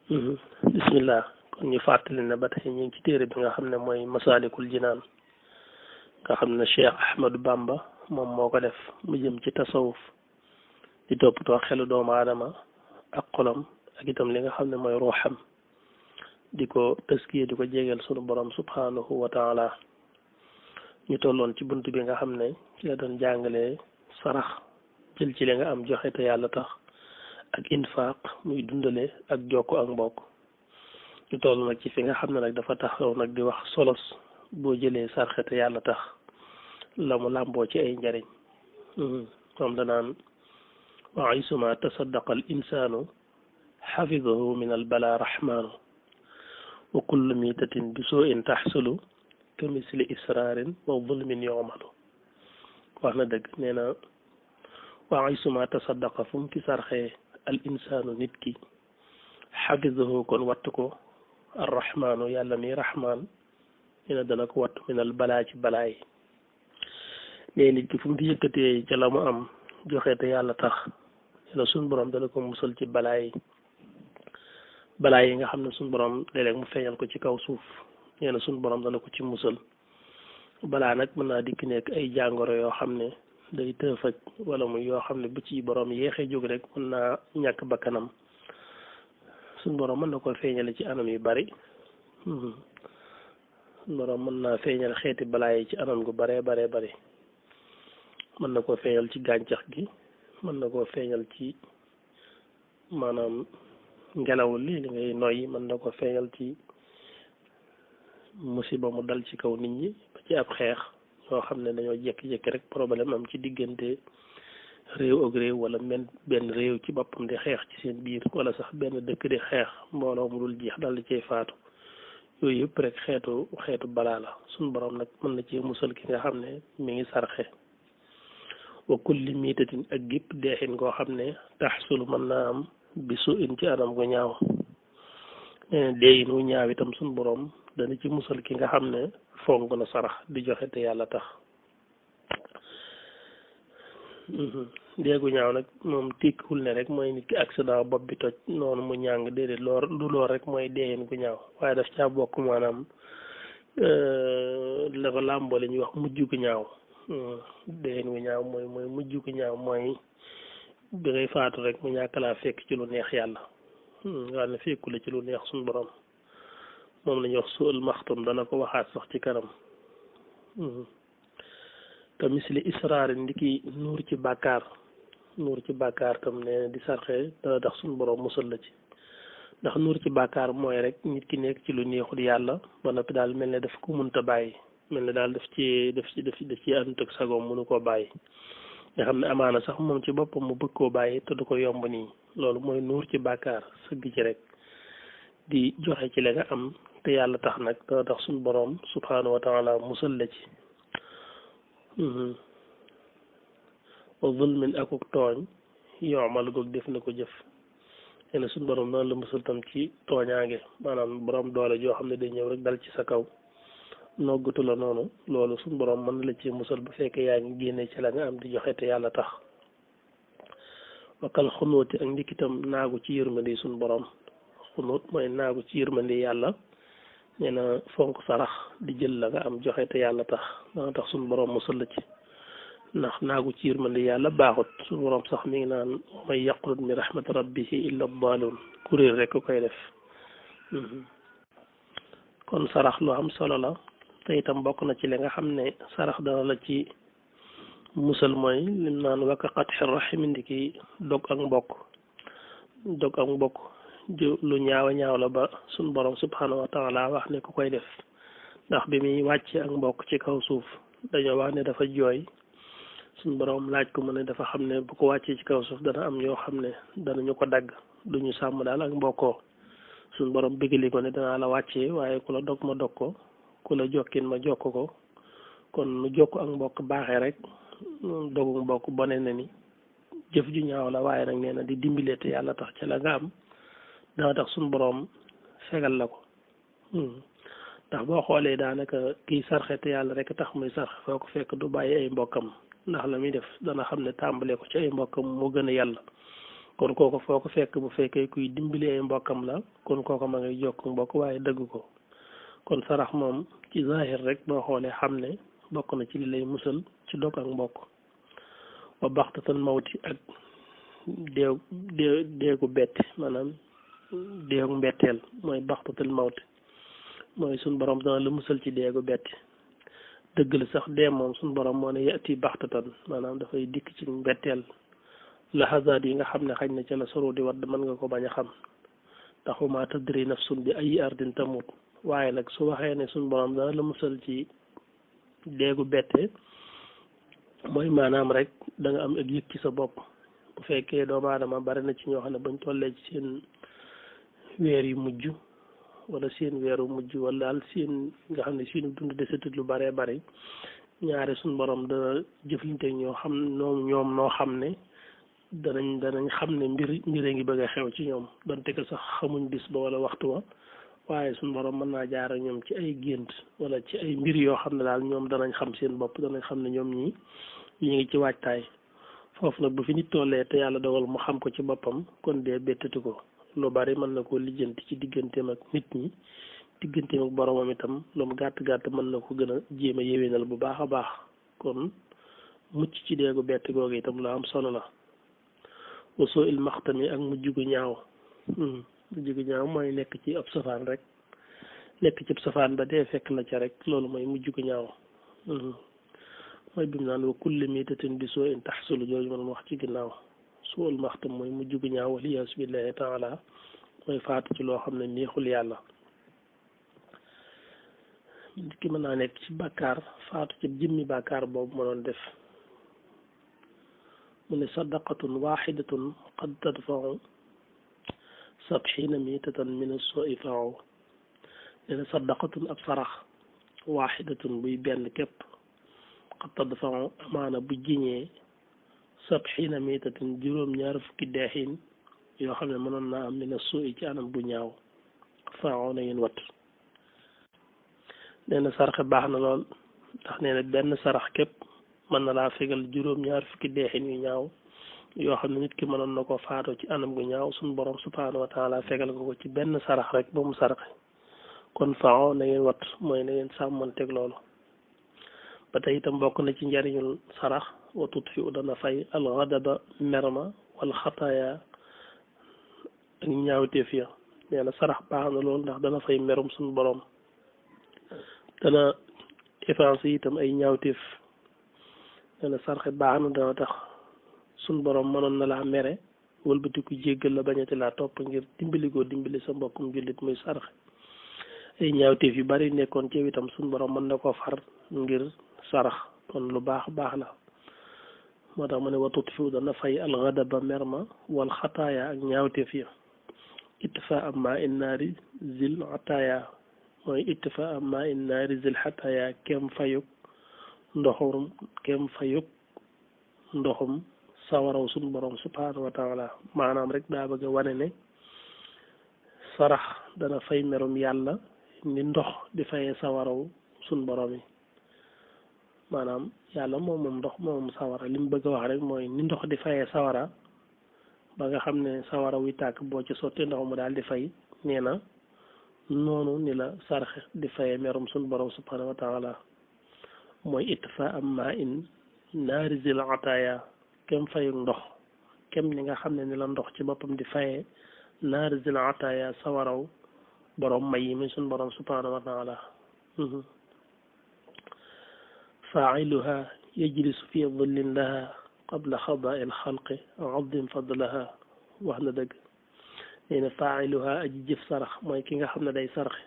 bismillah kon ñu fàttali ne ba tey ñu ngi ci téere bi nga xam ne mooy Masaalikul Jinaan nga xam ne Cheikh Ahmadou Bamba moom moo ko def mu jëm ci tasawuf di toppatoo xelu doomu aadama ak xolam ak itam li nga xam ne mooy ruuxam di ko tëskiye di ko jégeel sunu borom subhanahu wa taala ñu tolloon ci bunt bi nga xam ne ci la doon jàngalee sarax jël ci li nga am joxe te yàlla tax ak infaq muy dundale ak jokko ak mbokk ñu toll nag ci fi nga xam ne nag dafa taxaw nag di wax solos boo jëlee sarxe te yàlla tax la mu làmboo ci ay njariñ moom danaan wa aysuma tasaddaqa al insanu xafidahu min al bala rahmanu wa kullu mitatin bi soo in taxsulu ka misli israarin wa zulmin yomalu wax na dëgg nee na wa aysuma tasaddaqa fu mu ci sarxee al insaanu nit ki xafidahu kon wattu ko arrahmaanu yàlla mi rahmaan nee na dana ko wattu minal balaa ci balaa yi nee nit ki fu mu di yëkkatee ca la mu am joxe te yàlla tax nee na suñ borom dana ko musal ci balaa yi nga xam ne suñ borom léeg-léeg mu feeñal ko ci kaw suuf nee na suñ borom dana ko ci musal balaa nag mën naa dikk nekk ay jàngoro yoo xam ne day tëfaj wala muy yoo xam ne bu ci borom yéexee jóg rek mën naa ñàkk bakkanam suñ borom mën na ko feeñale ci anam yu bari suñ borom mën naa feeñal xeeti balaa yi ci anam gu baree baree bari mën na koo feeñal ci gàncax gi mën na koo feeñal ci maanaam ngelaw li ngay noyyi mën na ko feeñal ci musiba mu dal ci kaw nit ñi ba ci ab xeex ñoo xam ne dañoo jékki-jékki rek problème am ci diggante réew ak réew wala benn réew ci boppam di xeex ci seen biir wala sax benn dëkk di xeex mbooloo mu dul jeex dal di cay faatu yooyu yëpp rek xeetu balaa la suñ borom nag mën na cee musal ki nga xam ne mi ngi sarxe wa kulli miitatin ak gépp deexin koo xam ne taxsulu mën naa am bi su in ci anam gu ñaaw deeyin wu ñaaw itam suñ borom dana ci musal ki nga xam ne fonk na sarax di joxe te yàlla tax déegu ñaaw nag moom tikkiwul ne rek mooy nit ki accident bopp bi toj noonu mu ñàng déedéet lool rek mooy deeyin gu ñaaw waaye daf caa bokk maanaam dafa làmboo li ñuy wax mujj gu ñaaw deeyin gu ñaaw mooy mujj gu ñaaw mooy bi ngay faatu rek mu ñàkk laa fekk ci lu neex yàlla nga xam ne fekku la ci lu neex suñu borom moom la ñuy wax suul maxtum dana ko waxaat sax ci kanam te misli israarin ndiki nuur ci bàkkaar tam ne di sarxe dana tax suñu borom musal la ci ndax nuur ci bàkkaar mooy rek nit ki nekk ci lu neexul yàlla ba noppi daal mel ne daf ko munta bàyyi mel ne daal daf ci àndut ak sagoom mënu koo bàyyi nga xam ne amaana sax moom ci boppam mu bëgg koo bàyyi te du ko yomb nii loolu mooy nuur ci bàkkaar sëgg ci rek di joxe ci la nga am te yàlla tax nag dana tax suñu boroom subhaanahu wa taala musal la ci wa zulmin akuk tooñ yoomal goog def na ko jëf ene suñu boroom noonu la musal tam ci tooñaange maanaam boroom doole joo xam ne day ñëw rek dal ci sa kaw noggatu la noonu loolu suñu boroom mën na la ci musal bu fekkee yaa ngi génne ci la nga am di joxe te yàlla tax wakal xunóoti ak ndikitam naagu ci yërmande suñu boroom xunóot mooy naagu ci yërmande yàlla nee na fonk sarax di jël la nga am joxe te yàlla tax dana tax suñu boroom musal la ci ndax naagu ci yërmande yàlla baaxut suñu boroom sax mi ngi naan may yaqnut min rahmati rabbihi illa daalun kuréel rek koy def kon sarax lu am solo la te itam bokk na ci li nga xam ne sarax dana la ci musal mooy lim naan wakka qatxi rahimi ndiki dog ak mbokk lu ñaaw a ñaaw la ba suñ borom subhanahu wa taala wax ne ku koy def ndax bi muy wàcce ak mbokk ci kaw suuf dañoo wax ne dafa jooy suñ borom laaj ko mu ne dafa xam ne bu ko wàccee ci kaw suuf dana am ñoo xam ne danañu ko dagg duñu sàmm daal ak mbokkoo suñ borom biggali ko ne danaa la wàccee waaye ku la dog ma dog ko ku la jokkin ma jokk ko kon nu jokk ak mbokk baaxee rek dogu mbokk bone na ni jëf ju ñaaw la waaye nag nee na di dimbile te yàlla tax ca la nga am dana tax suñu boroom fegal la ko ndax boo xoolee daanaka kiy sarxe te yàlla rek tax muy sarxe foo ko fekk du bàyyi ay mbokkam ndax la muy def dana xam ne tàmbale ko ci ay mbokkam moo gën a yàlla kon kooko foo ko fekk bu fekkee kuy dimbali ay mbokkam la kon kooko ma ngay jokk mbokk waaye dëgg ko kon sarax moom ci zahir rek boo xoolee xam ne bokk na ci li lay musal ci dog ak mbokk wa baxtatal mawti ak deegu bett maanaam deegu mbetteel mooy baxtatal mawti mooy suñ borom dana la musal ci deegu bett dëgg la sax dee moom suñ borom moo ne yati baxtatan maanaam dafay dikk ci mbetteel laxazaat yi nga xam ne xañ na ca la soro di wadd mën nga ko bañ a xam ndax wa maa tadri nafsun bi ay ardin tamut waaye nag su waxee ne suñ borom dana la musal ci deegu bette mooy maanaam rek da nga am ak yëg ci sa bopp bu fekkee doomu aadama bari na ci ñoo xam ne bañ tollee ci seen weer yu mujj wala seen weeru mujj wala daal seen nga xam ne seenu dund desetut lu baree bari ñaare suñ borom dana jëflante ñoo xam ñoom noo xam ne danañ xam ne mbir a ngi bëgg a xew ci ñoom donte ko sax xamuñ bis ba wala waxtu wa waaye suñ borom mën naa jaar ñoom ci ay gént wala ci ay mbir yoo xam ne daal ñoom danañ xam seen bopp danañ xam ne ñoom ñi ngi ci waajtaay foofu nag bu fi nit tollee te yàlla dogal mu xam ko ci boppam kon dee bettatu ko lu bari mën na koo lijjanti ci digganteem ak nit ñi digganteem ak boromam itam lu mu gàtt gàtt mën na ko gën a jéem a yéwénal bu baax a baax kon mucc ci deegu bett googu itam lu am solo la wasoo il maxtami ak mujj gu ñaaw mujj gu ñaaw mooy nekk ci ab safaan rek nekk ci ab safaan ba dee fekk la ca rek loolu mooy mujj gu ñaaw mooy bi mu naan wa kulli miitatin bi soo in taxsulu jooju ma doon wax ci ginnaaw suul maxtam mooy mujj gu ñaaw waliyaasu billahi taala mooy faatu ci loo xam ne neexul yàlla nit ki mën naa nekk ci bàkkaar faatu ci jëmmi bàkkaar boobu ma doon def mu ne sadaqatun waxidatun qad tadfau sabxiina miitatan min as-suui faaw nee na sadaqatun ab sarax waxidatun buy benn képp qad tadfau amaana bu jiñee sabxiina miitatan juróom-ñaar fukki deexin yoo xam ne mënoon naa am min as-suui ci anam bu ñaaw faaw na ngeen wat nee na saraxe baax na lool ndax nee na benn sarax képp mën na laa fegal juróom-ñaar fukki deexin yu ñaaw yoo xam ne nit ki mënoon na ko faatoo ci anam gu ñaaw suñu borom subhaanahu wa taala fegal ko ci benn sarax rek ba mu saraxe kon faaw na ngeen wat mooy na ngeen sàmmanteeg loolu ba tey itam bokk na ci njariñul sarax wa tutfi u dana fay alxadaba merma wal xataaya ak ñaawteef ya nee na sarax baax na loolu ndax dana fay merum suñu borom dana effacé itam ay ñaawteef nee na sarxe baax na dana tax suñ borom mënoon na laa mere wëlbatiku jéggal la bañati laa topp ngir dimbali sa mbokkum jullit muy sarxe ay ñaawteef yu bari nekkoon ci itam suñ borom mën na koo far ngir sarax kon lu baax la moo tax ma ne wa tutfiu dana fay alxadaba merma wal xataaya ak ñaawteef ya ittifa am ma in naari zil ataaya mooy ittifa am ma in naari zil xataaya kem fayuk ndoxum sawaraw suñu borom subhaanahu wa taala maanaam rek daa bëgg a wane ne sarax dana fay merum yàlla ni ndox di fayee sawaraw suñu borom yi maanaam yàlla moom ndox moom sawara li mu bëgg a wax rek mooy ni ndox di fayee sawara ba nga xam ne sawara wi tàkk boo ci sotti ndox mu daal di fay nee na noonu ni la sarax di fayee merum suñu borom subhaanahu wa taala mooy ittifa am maa in naari zil ataaya kem fayuk ndox kem ni nga xam ne ni la ndox ci boppam di fayee naari zil ataaya sawaraw borom may yi mi suñ borom subhanahu wa taala faa'iluha yajlisu fi dhillin laha qabla xadaa il xalqi azim fadlaha wax na dëgg nee na faa'iluha aji jëf sarax mooy ki nga xam ne day saraxe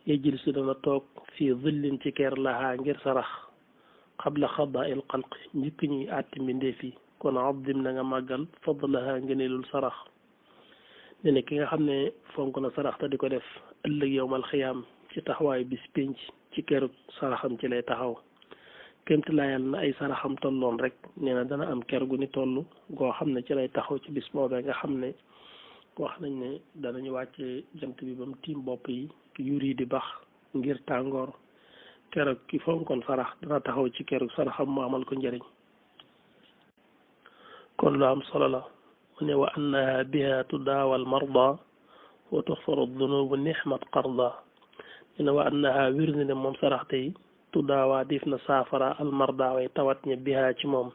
yajlisu dana toog fii dhillin ci ker laha ngir sarax qabla xadaa il xalqi njëkk ñuy àtti mbindeef yi kon azim na nga màggal fadlaha ngëneelul sarax nee na ki nga xam ne fonk na sarax te di ko def ëllëg yowmal xiyaam ci taxawaayu bis pénc ci keru saraxam ci lay taxaw kémt layal na ay saraxam tolloon rek nee na dana am ker gu ni toll goo xam ne ci lay taxaw ci bis boobee nga xam ne wax nañ ne danañu wàcce jant bi ba mu tiim bopp yi yur yi di bax ngir tàngoor keroog ki fonkoon sarax dana taxaw ci keroog saraxam mu amal ko njëriñ kon lu am solo la mu ne wa annaha biha tudaawal marda wa tuxfaru dunubu nixmat qarda ñu ne wa annaha wér na ne moom sarax tey tudaawaa dif na saafara al marda way tawat ña biha ci moom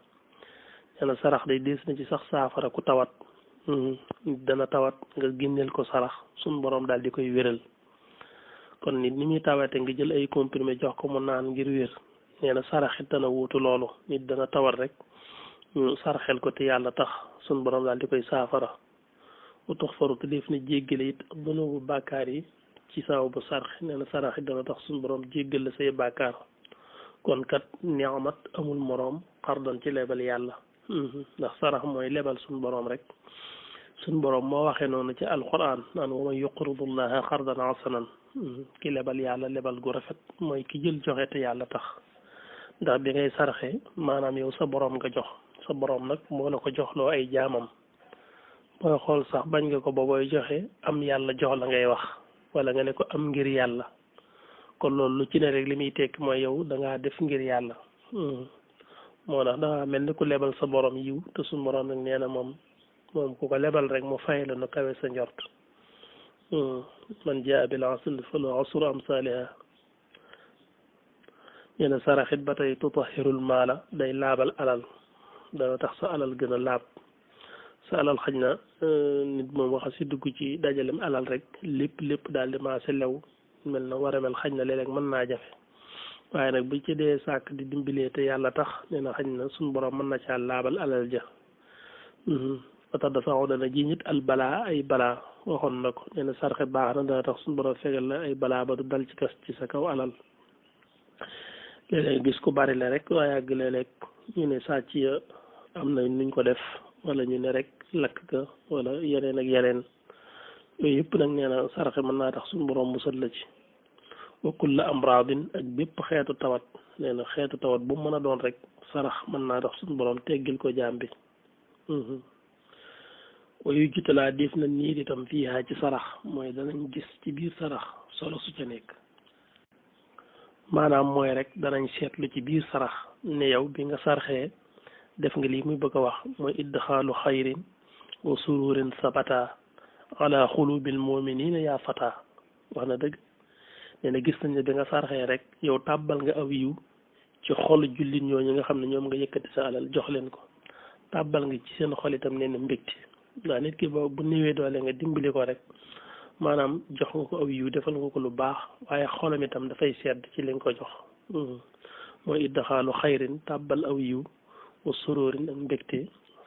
nee na sarax day diis na ci sax saafara ku tawat dana tawat nga génneel ko sarax suñ borom daal di koy wéral kon nit ni muy tawate nga jël ay comprimé jox ko mu naan ngir wér nee na sarax it dana wuutu loolu nit dana tawat rek ñu saraxel ko te yàlla tax suñ borom daal di koy saafara u tax faru te def na jéggale it dunubu bàkkaar yi ci saw bu sarax nee na sarax it dana tax suñ borom jéggal la say bàkkaar kon kat niamat amul moroom xardan ci lebal yàlla ndax sarax mooy lebal suñ borom rek suñ borom moo waxee noonu ci alquran naan wa man yuqridullaha xardan hasanan ki lebal yàlla lebal gu rafet mooy ki jël joxe te yàlla tax ndax bi ngay saraxee maanaam yow sa borom nga jox sa borom nag moo la ko joxloo ay jaamam booy xool sax bañ nga ko ba booy joxe am yàlla jox la ngay wax wala nga ne ko am ngir yàlla kon loolu lu ci ne rek li muy tekki mooy yow da ngaa def ngir yàlla moo tax dangaa mel ni ku lebal sa borom yiw te suñ borom nag nee na moom ku ko lebal rek mu fay la nu kawe sa njort man jaa bil hasani falahu ashru amsaaliha nee na saraxit ba tey tutahirul maala day laabal alal dana tax sa alal gën a laab sa alal xaj na nit moom waxa si dugg ci dajalem alal rek lépp daal di maase lew mel na war a mel xaj na léeg-léeg mën naa jafe waaye nag bu ci dee sàkk di dimbilee te yàlla tax nee na xaj na suñ borom mën na caa laabal alal ja ba tax dafa wax dana ji nit al balaa ay balaa waxoon na ko nee na sarxe baax na dana tax suñ borom fegal la ay balaa ba du dal ci kas ci sa kaw alal léeg-léeg gis ku bari la rek waaye àgg léeg-léeg ñu ne sàcc ya am na nuñ ko def wala ñu ne rek lakk ka wala yeneen ak yeneen yooyu yëpp nag nee na sarxe mën naa tax suñu borom musal la ci wa kulla amraadin ak bépp xeetu tawat nee na xeetu tawat bu mën a doon rek sarax mën naa tax suñu borom teggil ko jaam bi wayu jutalaa def na nii itam fii haa ci sarax mooy danañ gis ci biir sarax solo su ca nekk maanaam mooy rek danañ seetlu ci biir sarax ne yow bi nga sarxee def nga lii muy bëgg a wax mooy idxaalu xayrin wa sururin sabata ala xulubil muminina yaa fata wax na dëgg nee na gis nañ ne bi nga sarxee rek yow tàbbal nga aw yiw ci xolu jullit ñooñu nga xam ne ñoom nga yëkkati sa alal jox leen ko tàbbal nga ci seen xol itam nee na mbégte ndax nit ki ba bu néewee doole nga dimbali ko rek maanaam jox nga ko aw yiw defal nga ko lu baax waaye xolam itam dafay sedd ci li nga ko jox mooy iddaxaalu xayrin tàbbal aw yiw wa suróorin ak mbégte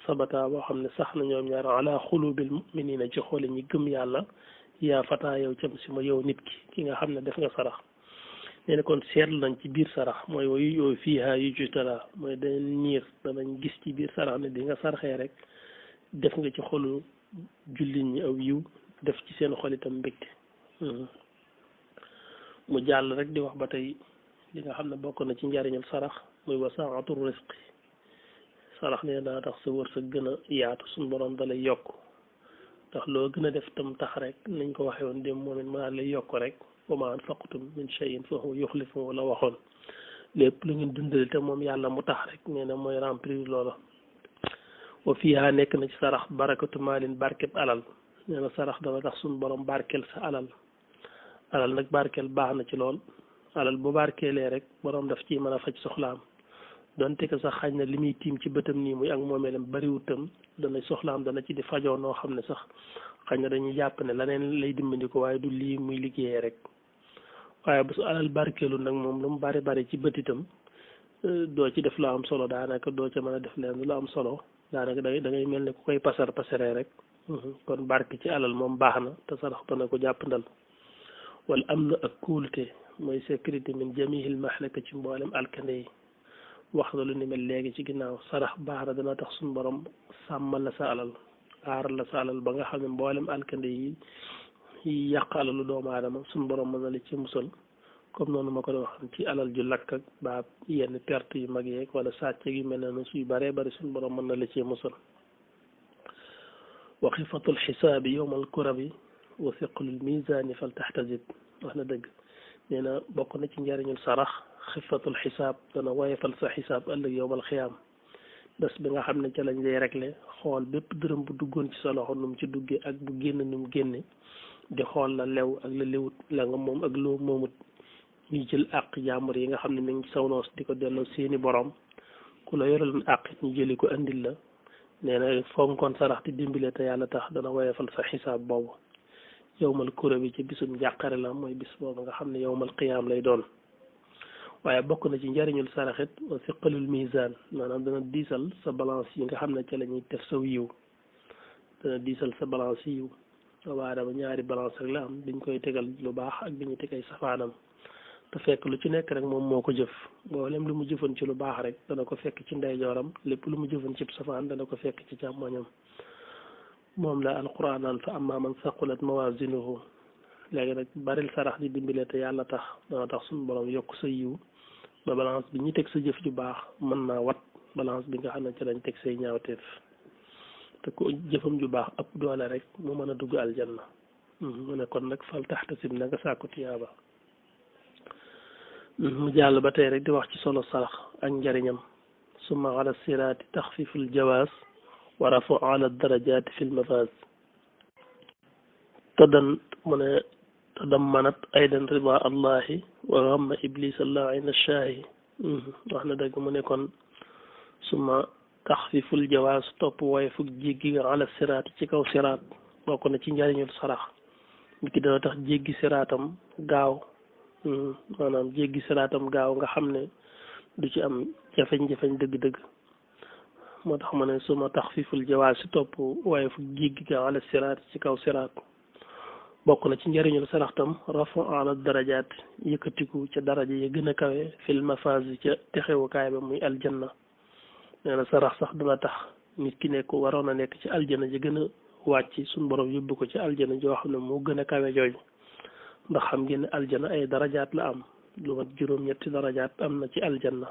sabata boo xam ne sax na ñoom ñaar ala xulubil muminina ci xoole ñi gëm yàlla yaa fata yow cam si ma yow nit ki nga xam ne def nga sarax nee na kon seetlu nañ ci biir sarax mooy wayu yooyu fiiha yu jutala mooy danañ niir danañ gis ci biir sarax ne di nga saraxee rek def nga ci xolu jullit ñi aw yiw def ci seen xol itam mbégte mu jàll rek di wax ba tey li nga xam ne bokk na ci njariñal sarax muy wasaatu risqi sarax ne daa tax sa wërsëg gën a yaatu suñu borom dalay yokk ndax loo gën a def tam tax rek nañ ko waxee woon dem moom it ma lay yokk rek wa ma anfaqtum min shay'in fa huwa yukhlifuhu la waxoon lépp lu ngeen dundale te moom yàlla mu tax rek nee na mooy remplir loola wa fiiha nekk na ci sarax barakatu maalin barkeb alal nee na sarax dana tax suñu borom barkeel sa alal nag barkeel baax na ci lool alal bu barkeelee rek borom daf ci mën a faj soxlaam donte que sax xañ na li muy tiim ci bëtam nii muy ak moomeelam bariwutam dana soxlaam dana ci di fajoo noo xam ne sax xañ na dañuy jàpp ne leneen lay dimbali ko waaye du lii muy liggéeyee rek waaye bu su alal barkeelu nag moom lu mu bari ci bët itam doo ci def lu am solo daanaka doo ca mën a def leen lu am solo daanaka da ngay mel ne ku koy pasaree rek kon barke ci alal moom baax na te sarax dana ko jàppandal wala am na ak kóolute mooy sécurité min jamihil mahlaka ci mboolem alkande yi wax na lu ni mel léegi ci ginnaaw sarax baax na dana tax suñu borom sàmmal la sa alal aaral la sa alal ba nga xam ne mboolem alkande yi yàq alalu doomu aadama suñu borom mën na la ci musal comme noonu ma ko doon wax ci alal ju lakk ak ba yenn perte yu mag yeeg wala sàcc yu mel ne suy baree bari suñu borom mën na la ci musal wa xifatul xisaabi yowmal kurabi wa siqlul misaani fal taxtasib wax na dëgg nee na bokk na ci njariñul sarax xifatul xisaab dana woyefal sa xisaab ëllëg yowmal xiyaam bés bi nga xam ne ca lañ lay réglé xool bépp dërëm bu duggoon ci sa loxo nu mu ci duggee ak bu génn nu mu génne di xool la lew ak la lewut la nga moom ak loo moomut ñuy jël àq jàmbur yi nga xam ne mi ngi saw noos di ko delloo seeni borom ku la yoraloon àq ñu jëli ko andil la nee na fonkoon sarax di dimbile te yàlla tax dana woyefal sa xisaab boobu yowmal kura bi ci bisum jàqare la mooy bis boobu nga xam ne yowmal qiyaam lay doon waaye bokk na ci njariñul saraxit wa siqalul misaan maanaam dana diisal sa balance yi nga xam ne ca la ñuy def saw yiw dana diisal sa balance yiw waaye dama ñaari balance rek la am biñ koy tegal lu baax ak bi ñu tegay safaanam te fekk lu ci nekk rek moom moo ko jëf mboolem lu mu jëfoon ci lu baax rek dana ko fekk ci ndeyjooram lépp lu mu jëfoon ci safaan dana ko fekk ci càmmoñam moom la alquran naan fa amma man saqulat mawazinuhu léegi nag baril sarax di dimbile te yàlla tax dana tax suñu borom yokk sa yiw ba balance bi ñu teg sa jëf ju baax mën naa wat balance bi nga xam ne ci lañ teg say ñaawteef te ko jëfam ju baax ëpp doole rek mu mën a dugg aljanna mu ne kon nag fal taxtasib na nga sàkku tiyaaba mu jàll ba tey rek di wax ci solo sarax ak njariñam summa ala siraati taxfiful jawaas wa rafu ala darajaati fil mafaaz taddan mu ne tadammanat aydan rida allahi wa gamma iblis allahin ashaahi wax na dëgg mu ne kon summa taxfiful jawaas topp waaye fukk jéggi nga ala siraat ci kaw siraat bokk na ci njariñul sarax nit ki dana tax jéggi siraatam gaaw maanaam jéggi siraatam gaaw nga xam ne du ci am jafeñ-jafeñ dëgg-dëgg moo tax ma ne suma taxfiful jawaas si topp waaye fukk jéggi nga ala siraat ci kaw siraat bokk na ci njariñul sarax tam rafu ala darajaat yëkkatiku ca daraja yi gën a kawe fil mafaaz ca texewukaay ba muy aljanna nee na sarax sax dana tax nit ki nekk waroon a nekk ci aljana ji gën a wàcc suñu borom yóbbu ko ci aljana joo xam ne moo gën a kawe jooju ndax xam ngeen ne aljana ay darajaat la am lu mat juróom-ñetti darajaat am na ci aljanna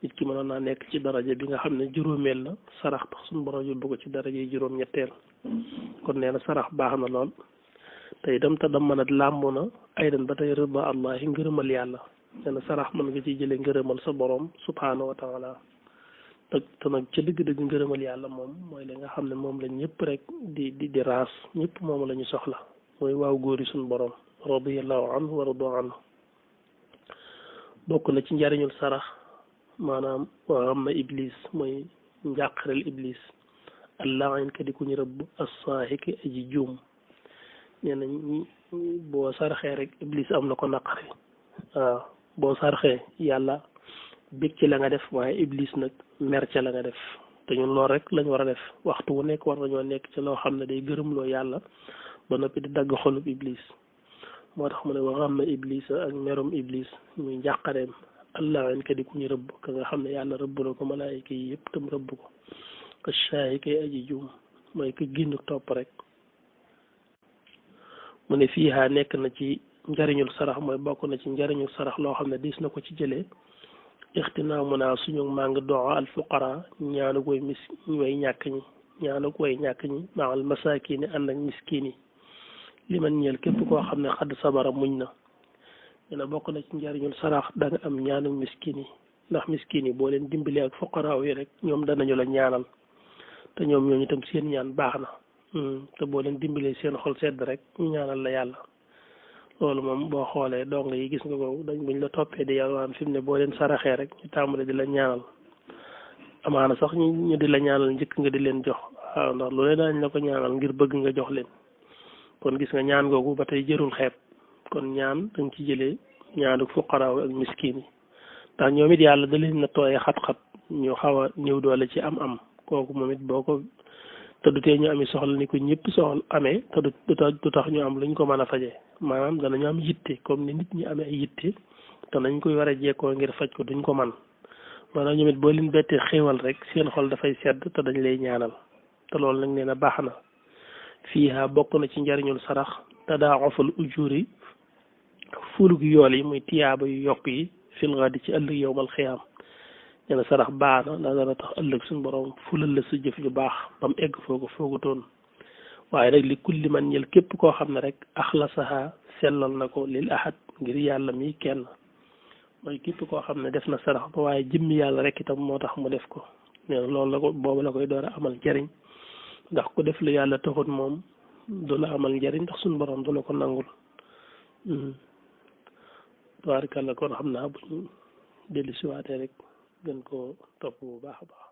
nit ki mënoon naa nekk ci daraja bi nga xam ne juróomeel la sarax tax suñu borom yóbbu ko ci daraja yi juróom-ñetteel kon nee na sarax baax na lool te itam te dam mën a làmbu na ay dan ba tey rida allahi ngërëmal yàlla nee na sarax mën nga ciy jëlee ngërëmal sa borom subhanahu wa taala te nag ca dëgg-dëgg ngërëmal yàlla moom mooy li nga xam ne moom la ñëpp rek di raas ñëpp moom la ñu soxla mooy waaw góori suñu borom radiyallahu anhu wa radu anhu bokk na ci njariñul sarax maanaam wa amma iblis mooy njàqareel iblis allahin ka di ku ñu rëbb as-saahiki aji juum nee na boo sarxee rek iblis am na ko naqari waaw boo sarxee yàlla bég ci la nga def waaye iblis nag mer ca la nga def te ñun loolu rek lañ war a def waxtu wu nekk war nañoo nekk ci loo xam ne day gërëmloo yàlla ba noppi di dagg xolub iblis moo tax mu ne wa amma iblis ak merum iblis muy njàqareem allahin ka di ku ñu rëbb ka nga xam ne yàlla rëbb na ko malaayika yi yëpp tam rëbb ko ka shaayi kay aji juum mooy ko génn topp rek mu ne fiihaa nekk na ci njariñul sarax mooy bokk na ci njariñul sarax loo xam ne diis na ko ci jëlee ixtinaamu naa suñu màng doxa al fuqara ñaanuk way way ñàkk ñi ñaanuk way ñàkk ñi maal masaakin ànd ak miskin yi li man ñeel képp koo xam ne xadd sabara muñ na dina bokk na ci njariñul sarax da nga am ñaanuk miskin yi ndax miskin yi boo leen dimbalee ak fuqaraaw yi rek ñoom danañu la ñaanal te ñoom ñooñu itam seen ñaan baax na te boo leen dimbalee seen xol sedd rek ñu ñaanal la yàlla loolu moom boo xoolee dong yi gis nga ko dañ buñ la toppee di yalwaan fi mu ne boo leen saraxee rek ñu tàmbale di la ñaanal amaana sax ñu di la ñaanal njëkk nga di leen jox waaw ndax loolu daañ la ko ñaanal ngir bëgg nga jox leen kon gis nga ñaan googu ba tey jërul xeeb kon ñaan dañ ci jëlee ñaanu fuqaraaw ak miskin yi ndax ñoom it yàlla da leen na tooyee xat-xat ñu xaw a néew doole ci am kooku moom it boo ko te du tee ñu ami soxla ni ko ñëpp soxla amee te du tax ñu am luñ ko mën a fajee maanaam danañu am yitte comme ni nit ñi amee ay yitte te nañ koy war a jekkoo ngir faj ko duñ ko man maanaam ñoom it boo leen bettee xéewal rek seen xol dafay sedd te dañ lay ñaanal te loolu nag nee na baax na fiiha bokk na ci njariñul sarax tadaa'uful ujuri fulug yool yi muy tiyaaba yu yokk yi fil ghadi ci ëllëg yowmal xiyaam nee na sarax baax na ndax dana tax ëllëg suñu borom fulal la sa jëf ju baax ba mu egg foo ko foogutoon waaye nag li kulli man ñel képp koo xam ne rek axlasaha sellal na ko lil ahad ngir yàlla mi kenn mooy képp koo xam ne def na sarax ba waaye jëmmi yàlla rek itam moo tax mu def ko nee na loolu la ko boobu la koy door a amal njariñ ndax ku def lu yàlla taxut moom du la amal njariñ ndax suñu borom du la ko nangul tabaarkalla kon xam naa buñ dellu siwaatee rek gën koo topp bu baax a baax